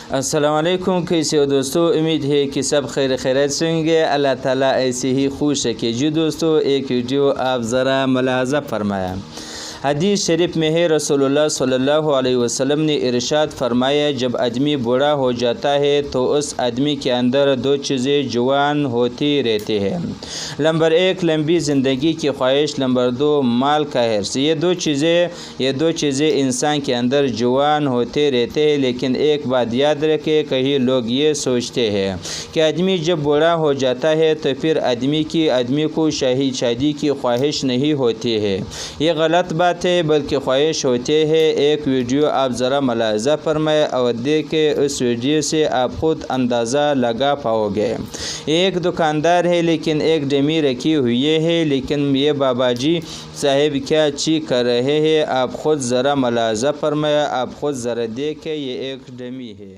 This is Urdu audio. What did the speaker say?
السلام علیکم، کیسے ہو دوستو؟ امید ہے کہ سب خیریت سے ہوں گے۔ اللہ تعالیٰ ایسے ہی خوش رکھے۔ جی دوستو، ایک ویڈیو آپ ذرا ملاحظہ فرمایا۔ حدیث شریف میں ہے رسول اللہ صلی اللہ علیہ وسلم نے ارشاد فرمایا، جب آدمی بوڑھا ہو جاتا ہے تو اس آدمی کے اندر دو چیزیں جوان ہوتی رہتی ہیں۔ نمبر 1 لمبی زندگی کی خواہش، نمبر 2 مال کا حرص۔ یہ دو چیزیں انسان کے اندر جوان ہوتے رہتے ہیں، لیکن ایک بات یاد رکھے، کئی لوگ یہ سوچتے ہیں کہ آدمی جب بوڑھا ہو جاتا ہے تو پھر آدمی کو شادی کی خواہش نہیں ہوتی ہے۔ یہ غلط بات ہے، بلکہ خواہش ہوتی ہے۔ ایک ویڈیو آپ ذرا ملاحظہ فرمائے اور دیکھیں، اس ویڈیو سے آپ خود اندازہ لگا پاؤ گے۔ ایک دکاندار ہے لیکن ایک ڈمی رکھی ہوئی ہے، لیکن یہ بابا جی صاحب کیا چیک کر رہے ہیں، آپ خود ذرا ملاحظہ فرمائے، آپ خود ذرا دیکھیں، یہ ایک ڈمی ہے۔